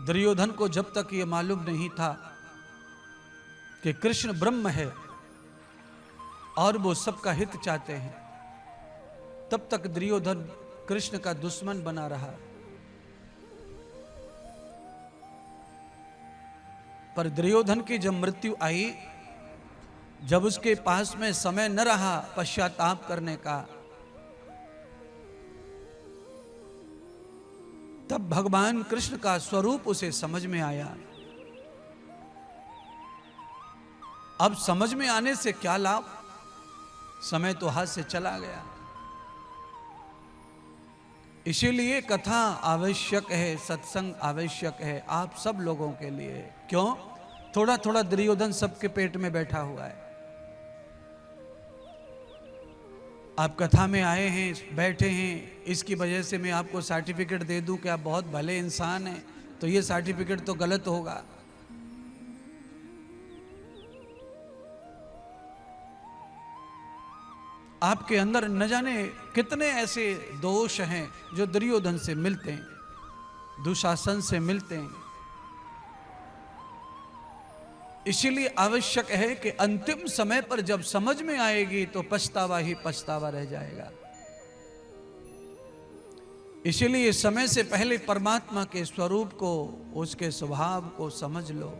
दुर्योधन को जब तक ये मालूम नहीं था कि कृष्ण ब्रह्म है और वो सबका हित चाहते हैं, तब तक दुर्योधन कृष्ण का दुश्मन बना रहा। पर दुर्योधन की जब मृत्यु आई, जब उसके पास में समय न रहा पश्चाताप करने का, तब भगवान कृष्ण का स्वरूप उसे समझ में आया। अब समझ में आने से क्या लाभ, समय तो हाथ से चला गया। इसीलिए कथा आवश्यक है, सत्संग आवश्यक है आप सब लोगों के लिए। क्यों? थोड़ा थोड़ा दुर्योधन सबके पेट में बैठा हुआ है। आप कथा में आए हैं, बैठे हैं, इसकी वजह से मैं आपको सर्टिफिकेट दे दूं कि आप बहुत भले इंसान हैं, तो ये सर्टिफिकेट तो गलत होगा। आपके अंदर न जाने कितने ऐसे दोष हैं जो दुर्योधन से मिलते हैं, दुशासन से मिलते हैं। इसीलिए आवश्यक है कि अंतिम समय पर जब समझ में आएगी तो पछतावा ही पछतावा रह जाएगा। इसीलिए समय से पहले परमात्मा के स्वरूप को, उसके स्वभाव को समझ लो।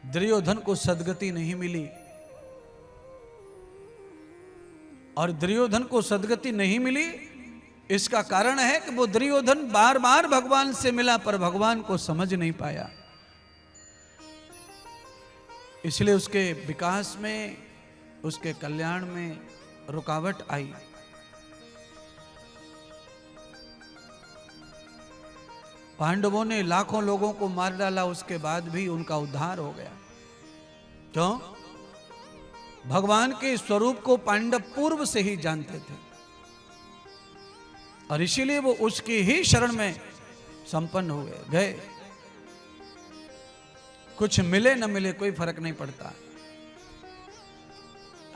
दुर्योधन को सद्गति नहीं मिली, और दुर्योधन को सद्गति नहीं मिली इसका कारण है कि वो दुर्योधन बार बार भगवान से मिला पर भगवान को समझ नहीं पाया। इसलिए उसके विकास में, उसके कल्याण में रुकावट आई। पांडवों ने लाखों लोगों को मार डाला, उसके बाद भी उनका उद्धार हो गया। क्यों? भगवान के स्वरूप को पांडव पूर्व से ही जानते थे, और इसीलिए वो उसकी ही शरण में संपन्न हो गए। कुछ मिले न मिले कोई फर्क नहीं पड़ता,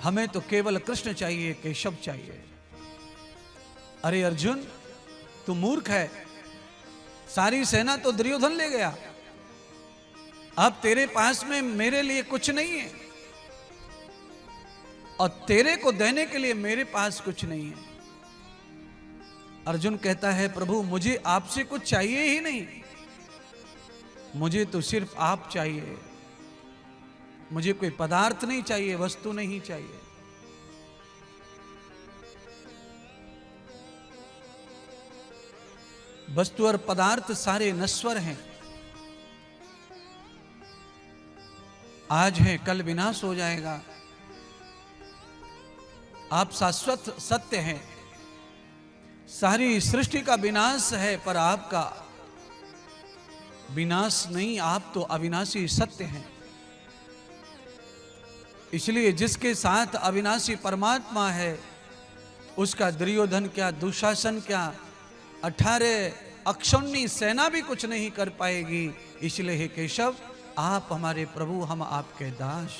हमें तो केवल कृष्ण चाहिए, केशव चाहिए। अरे अर्जुन, तू मूर्ख है, सारी सेना तो दुर्योधन ले गया, अब तेरे पास में मेरे लिए कुछ नहीं है, और तेरे को देने के लिए मेरे पास कुछ नहीं है। अर्जुन कहता है, प्रभु मुझे आपसे कुछ चाहिए ही नहीं, मुझे तो सिर्फ आप चाहिए, मुझे कोई पदार्थ नहीं चाहिए, वस्तु नहीं चाहिए। वस्तु और पदार्थ सारे नश्वर हैं, आज है कल विनाश हो जाएगा। आप शाश्वत सत्य हैं, सारी सृष्टि का विनाश है पर आपका विनाश नहीं, आप तो अविनाशी सत्य हैं। इसलिए जिसके साथ अविनाशी परमात्मा है, उसका दुर्योधन क्या, दुशासन क्या, 18 अक्षौणी सेना भी कुछ नहीं कर पाएगी। इसलिए हे केशव, आप हमारे प्रभु, हम आपके दास।